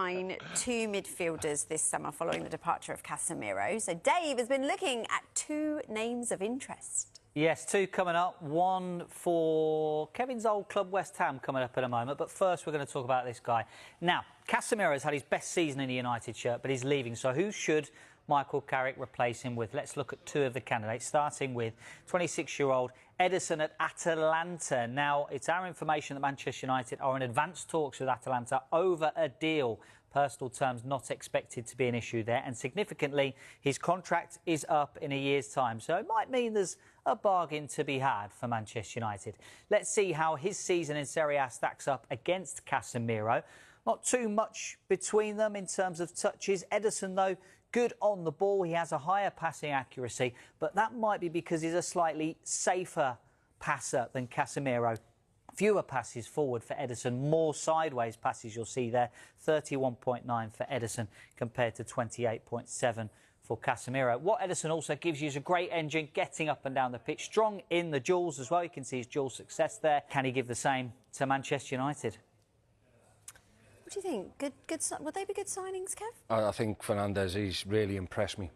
sign two midfielders this summer following the departure of Casemiro. So Dave has been looking at two names of interest. Yes, two coming up. One for Kevin's old club, West Ham, coming up in a moment. But first, we're going to talk about this guy. Now, Casemiro has had his best season in a United shirt, but he's leaving. So who should Michael Carrick replace him with? Let's look at two of the candidates, starting with 26-year-old Ederson at Atalanta. Now, it's our information that Manchester United are in advanced talks with Atalanta over a deal. Personal terms not expected to be an issue there. And significantly, his contract is up in a year's time. So it might mean there's a bargain to be had for Manchester United. Let's see how his season in Serie A stacks up against Casemiro. Not too much between them in terms of touches. Ederson, though, good on the ball. He has a higher passing accuracy, but that might be because he's a slightly safer passer than Casemiro. Fewer passes forward for Ederson, more sideways passes you'll see there. 31.9 for Ederson compared to 28.7 for Casemiro. What Ederson also gives you is a great engine, getting up and down the pitch, strong in the duels as well. You can see his dual success there. Can he give the same to Manchester United? What do you think? Good. Would they be good signings, Kev? I think Fernandes, he's really impressed me.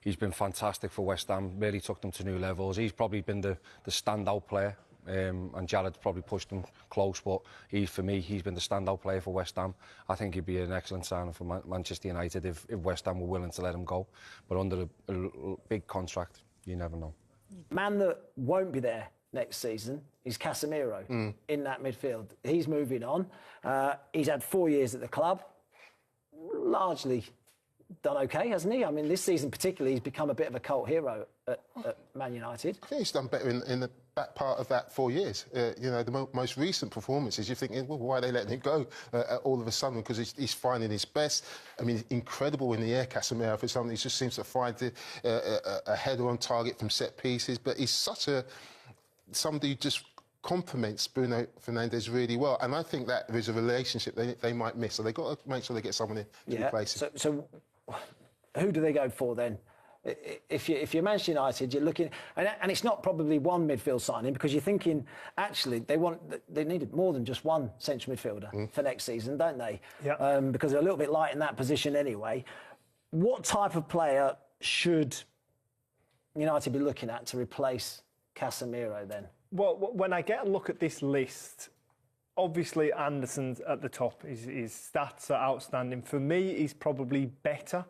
He's been fantastic for West Ham, really took them to new levels. He's probably been the standout player. And Jared probably pushed him close, but for me, he's been the standout player for West Ham. I think he'd be an excellent signing for Manchester United if West Ham were willing to let him go. But under a big contract, you never know. Man that won't be there next season is Casemiro in that midfield. He's moving on. He's had 4 years at the club, largely done okay, hasn't he? I mean, this season particularly, he's become a bit of a cult hero at Man United. I think he's done better in the back part of that 4 years. You know, the most recent performances, you're thinking, well, why are they letting him go all of a sudden? Because he's finding his best. I mean, incredible in the air, Casemiro, for something. He just seems to find a header on target from set pieces. But he's somebody who just complements Bruno Fernandes really well. And I think that there is a relationship they might miss. So they've got to make sure they get someone in to replace him. So who do they go for then? If you're Manchester United, you're looking, and it's not probably one midfield signing, because you're thinking actually they needed more than just one central midfielder for next season, don't they? Yeah. Because they're a little bit light in that position anyway. What type of player should United be looking at to replace Casemiro then? Well, when I get a look at this list, obviously Anderson's at the top. His stats are outstanding. For me, he's probably better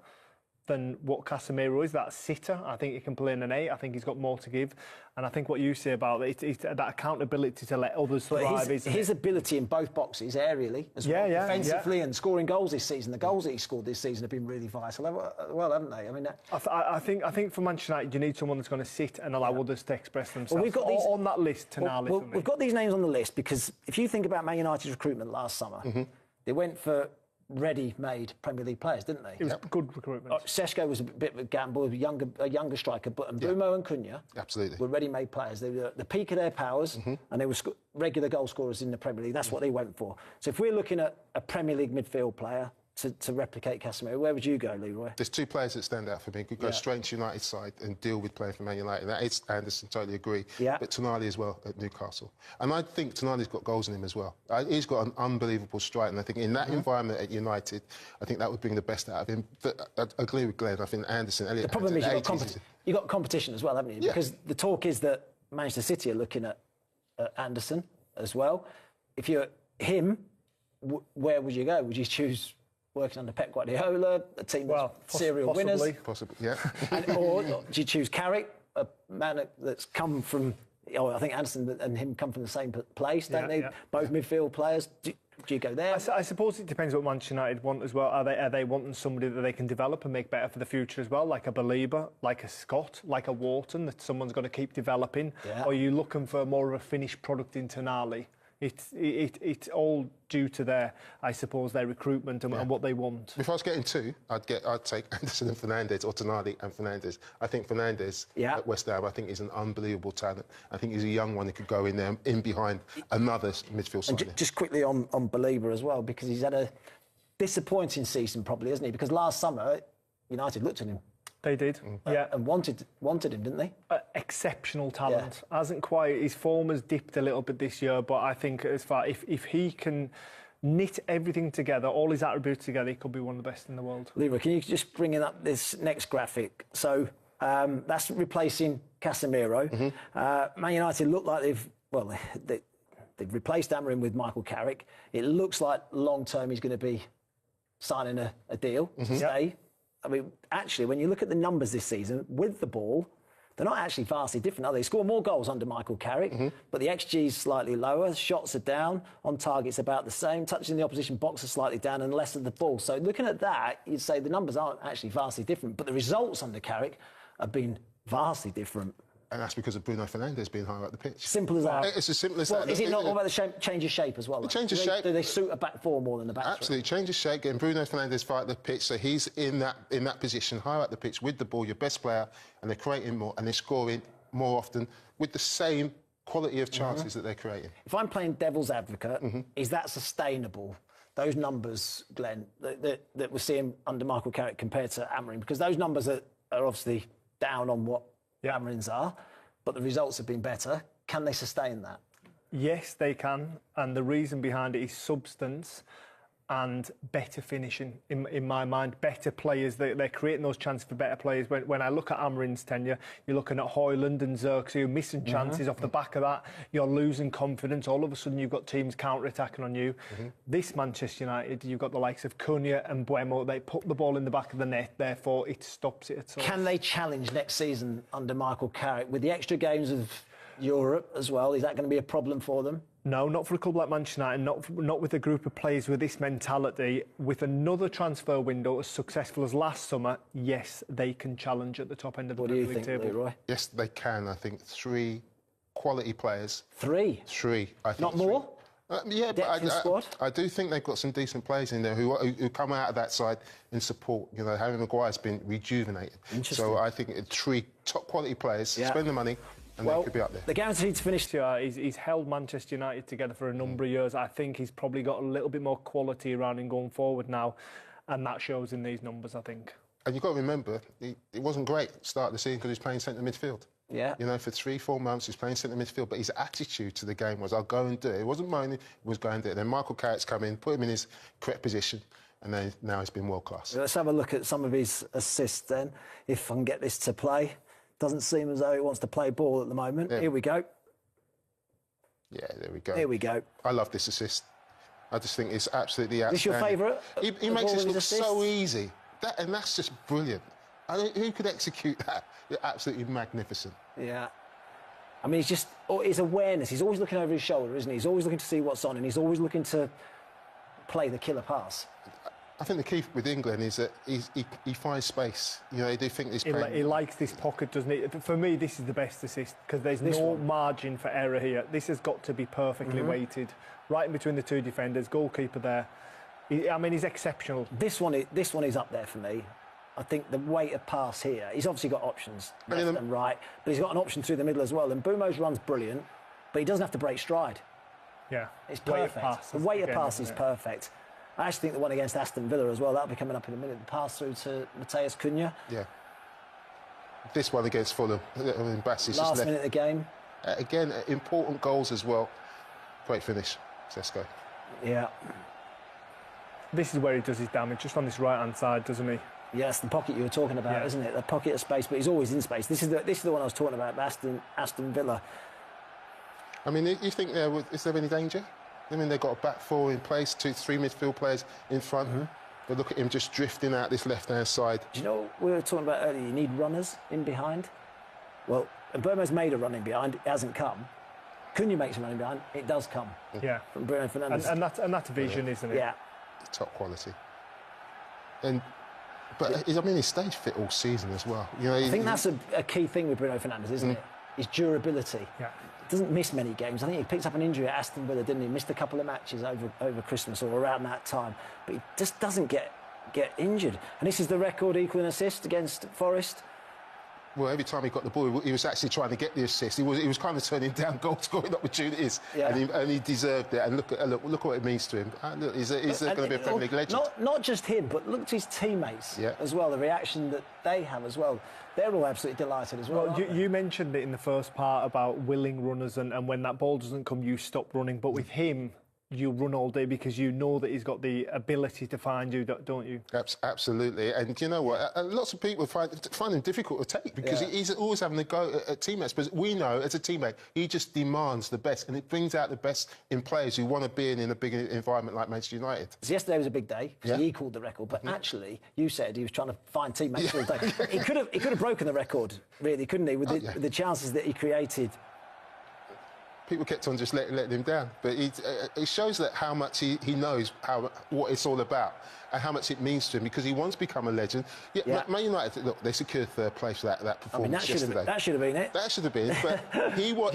than what Casemiro is, that sitter. I think he can play in an 8. I think he's got more to give. And I think what you say about it, it's that accountability to let others thrive. His ability in both boxes, aerially, as well, defensively, and scoring goals this season. The goals that he scored this season have been really vital, well, haven't they? I mean, I think for Manchester United, you need someone that's going to sit and allow others to express themselves. Well, we've got these on that list, Tonali. Well, we've got these names on the list because if you think about Man United's recruitment last summer, they went for ready-made Premier League players, didn't they? It was good recruitment. Seshko was a bit of a gamble, a younger striker, but Bruno and Cunha were ready-made players. They were at the peak of their powers, and they were regular goal scorers in the Premier League. That's what they went for. So if we're looking at a Premier League midfield player to replicate Casemiro, where would you go, Leroy? There's two players that stand out for me. Could go straight into United's side and deal with playing for Man United. That is Anderson, totally agree. Yeah. But Tonali as well at Newcastle. And I think Tonali's got goals in him as well. He's got an unbelievable strike, and I think in that environment at United, I think that would bring the best out of him. But I agree with Glenn. I think Anderson, Elliot... The problem is you've got competition as well, haven't you? Yeah. Because the talk is that Manchester City are looking at Anderson as well. If you're him, where would you go? Would you choose working under Pep Guardiola, a team that's serial winners? Possibly, yeah. Or do you choose Carrick, a man that's come from... I think Anderson and him come from the same place, don't they? Yeah. Both midfield players. Do you go there? I suppose it depends what Manchester United want as well. Are they wanting somebody that they can develop and make better for the future as well, like a Belieber, like a Scott, like a Wharton, that someone's going to keep developing? Yeah. Or are you looking for more of a finished product in Tonali? It's all due to their recruitment and what they want. If I was getting two, I'd take Anderson and Fernandes, or Tonali and Fernandes. I think Fernandes at West Ham, I think is an unbelievable talent. I think he's a young one who could go in there, in behind another midfield signing. Just quickly on Belieber as well, because he's had a disappointing season probably, hasn't he? Because last summer, United looked at him. They did, and wanted him, didn't they? Exceptional talent. Hasn't quite. His form has dipped a little bit this year, but I think as far if he can knit everything together, all his attributes together, he could be one of the best in the world. Leroy, can you just bring in up this next graphic? So that's replacing Casemiro. Man United look like they've replaced Amorim with Michael Carrick. It looks like long-term he's going to be signing a deal to stay. I mean, actually, when you look at the numbers this season, with the ball, they're not actually vastly different, are they? They score more goals under Michael Carrick, but the XG is slightly lower, shots are down, on target's about the same, touching the opposition box are slightly down and less of the ball. So looking at that, you'd say the numbers aren't actually vastly different, but the results under Carrick have been vastly different. And that's because of Bruno Fernandes being higher up the pitch. Simple as that. It's as simple as well, that. Is it not all about the change of shape as well? The change of shape. Do they suit a back four more than the back three? Absolutely, change of shape, getting Bruno Fernandes far up the pitch, so he's in that position, higher up the pitch with the ball, your best player, and they're creating more, and they're scoring more often with the same quality of chances that they're creating. If I'm playing devil's advocate, is that sustainable? Those numbers, Glenn, that we're seeing under Michael Carrick compared to Amorim, because those numbers are obviously down on what Amorim's are, but the results have been better. Can they sustain that? Yes, they can, and the reason behind it is substance and better finishing, in my mind. Better players, they're creating those chances for better players. When I look at Amorim's tenure, you're looking at Højlund and Xerxes, who are missing chances off the back of that. You're losing confidence. All of a sudden, you've got teams counter-attacking on you. This Manchester United, you've got the likes of Cunha and Buemo. They put the ball in the back of the net, therefore it stops it at all. Can they challenge next season under Michael Carrick with the extra games of Europe as well? Is that going to be a problem for them? No, not for a club like Manchester United, not with a group of players with this mentality. With another transfer window as successful as last summer, yes, they can challenge at the top end of the Premier League table. What do you think, Leroy? Yes, they can. I think 3 quality players. 3? 3, I think. Not more? Yeah, but I do think they've got some decent players in there who come out of that side in support. You know, Harry Maguire's been rejuvenated. So I think 3 top quality players, spend the money, and they could be up there. They're guaranteed to finish. He's held Manchester United together for a number of years. I think he's probably got a little bit more quality around him going forward now, and that shows in these numbers, I think. And you've got to remember, it wasn't great at the start of the season because he was playing centre midfield. Yeah. You know, for 3-4 months, he was playing centre midfield, but his attitude to the game was, I'll go and do it. It wasn't moaning, he was going and do it. Then Michael Carrick's come in, put him in his correct position, and then now he's been world class. Let's have a look at some of his assists then, if I can get this to play. Doesn't seem as though he wants to play ball at the moment. Yeah. Here we go. Yeah, there we go. Here we go. I love this assist. I just think it's absolutely outstanding. Is this your favourite? He makes this look so easy. And that's just brilliant. Who could execute that? Absolutely magnificent. Yeah. I mean, his awareness. He's always looking over his shoulder, isn't he? He's always looking to see what's on, and he's always looking to play the killer pass. I think the key with England is that he finds space. You know, they do think he's playing. He likes this pocket, doesn't he? For me, this is the best assist because there's no margin for error here. This has got to be perfectly weighted, right in between the 2 defenders, goalkeeper there. I mean, he's exceptional. This one is up there for me. I think the weight of pass here, he's obviously got options left and right, but he's got an option through the middle as well. And Bumo's run's brilliant, but he doesn't have to break stride. Yeah. It's perfect. The weight of pass is perfect. I actually think the one against Aston Villa as well, that'll be coming up in a minute. The pass through to Mateus Cunha. Yeah. This one against Fulham. I mean, Bassey's last minute of the game. Again, important goals as well. Great finish. Sesko. Yeah. This is where he does his damage, just on this right-hand side, doesn't he? Yes, the pocket you were talking about, isn't it? The pocket of space, but he's always in space. This is the one I was talking about, Aston Villa. I mean, you think is there any danger? I mean, they've got a back 4 in place, 2-3 midfield players in front. But look at him just drifting out this left-hand side. Do you know what we were talking about earlier? You need runners in behind. Well, Burma's made a run in behind. It hasn't come. Cunha makes a run in behind. It does come. Yeah. From Bruno Fernandes. And that's vision, isn't it? Yeah. Top quality. But I mean, he stayed fit all season as well. You know, I think that's a key thing with Bruno Fernandes, isn't it? His durability. Yeah. Doesn't miss many games. I think he picked up an injury at Aston Villa, didn't he? Missed a couple of matches over Christmas or around that time, but he just doesn't get injured. And this is the record equaling assist against Forest. Well, every time he got the ball, he was actually trying to get the assist. He was kind of turning down goal-scoring opportunities, and he deserved it. And look what it means to him. Look, he's going to be a Premier League legend. Not just him, but look at his teammates as well. The reaction that they have as well. They're all absolutely delighted as well. Well, you mentioned it in the first part about willing runners, and when that ball doesn't come, you stop running. But with him, you'll run all day because you know that he's got the ability to find you, don't you? Absolutely. And you know what? Lots of people find him difficult to take because he's always having a go at teammates. But we know, as a teammate, he just demands the best, and it brings out the best in players who want to be in a big environment like Manchester United. So yesterday was a big day because he equalled the record, but actually, you said he was trying to find teammates all day. He could have broken the record, really, couldn't he? With the chances that he created. People kept on just letting him down, but it shows that how much he knows what it's all about and how much it means to him, because he wants to become a legend. Man United, look, they secured third place for that performance yesterday. That should have been it. That should have been, but he was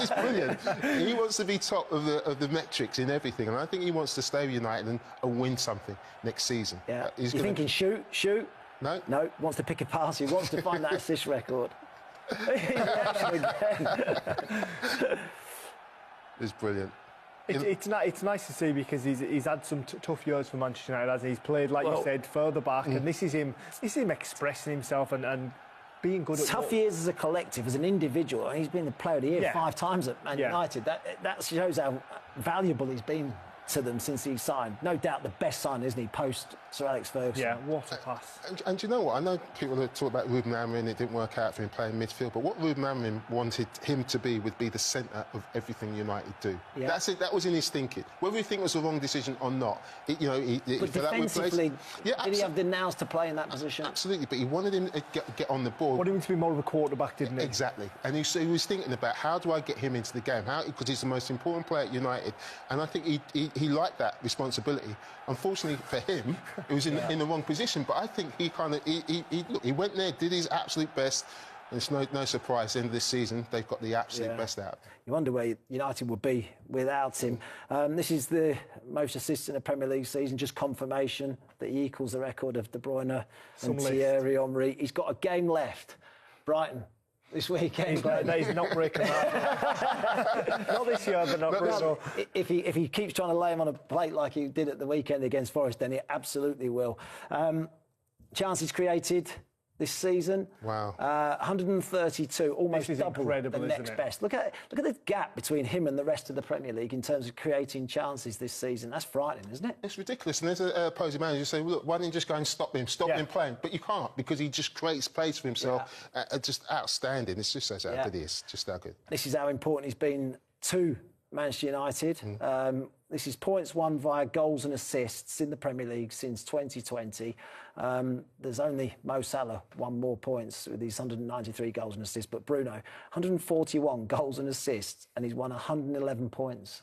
brilliant. He wants to be top of the metrics in everything, and I think he wants to stay with United and win something next season. Yeah. You're thinking shoot? No. No, wants to pick a pass. He wants to find that assist record. It's brilliant. It's nice to see because he's had some tough years for Manchester United, as he's played, like you said, further back, and this is him expressing himself and being good at tough years as a collective, as an individual. He's been the player of the year 5 times at Man United. That shows how valuable he's been to them since he signed. No doubt the best sign, isn't he, post Sir Alex Ferguson? Yeah, what a pass. And you know what? I know people have talked about Ruben Amorim, it didn't work out for him playing midfield, but what Ruben Amorim wanted him to be would be the centre of everything United do. Yeah. That's it. That was in his thinking. Whether you think it was the wrong decision or not, but defensively, did he have the nous to play in that position? Absolutely, but he wanted him to get on the ball. Wanted him to be more of a quarterback, didn't he? Exactly. And he was thinking about, how do I get him into the game? Because he's the most important player at United. And I think he liked that responsibility. Unfortunately for him, it was in the wrong position. But I think he went there, did his absolute best. And it's no surprise, end of this season, they've got the absolute best out. You wonder where United would be without him. This is the most assists in a Premier League season, just confirmation that he equals the record of De Bruyne and Thierry Henry. He's got a game left. Brighton. This weekend. He's not breaking that. Not this year, but not Bruno. If he keeps trying to lay him on a plate like he did at the weekend against Forest, then he absolutely will. Chances created this season. Wow. 132, almost double the next best. Look at the gap between him and the rest of the Premier League in terms of creating chances this season. That's frightening, isn't it? It's ridiculous. And there's an opposing manager saying, well, look, why don't you just go and stop him playing? But you can't, because he just creates plays for himself. Just outstanding. It's just how good he is. Just how good. This is how important he's been to Manchester United. This is points won via goals and assists in the Premier League since 2020. There's only Mo Salah won more points with his 193 goals and assists, but Bruno, 141 goals and assists, and he's won 111 points.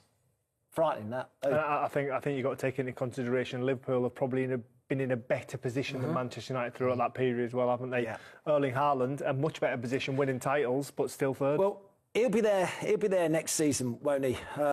Frightening, that. I think you've got to take into consideration Liverpool have probably been in a better position than Manchester United throughout that period as well, haven't they? Yeah. Erling Haaland, a much better position, winning titles, but still third. Well, he'll be there next season, won't he?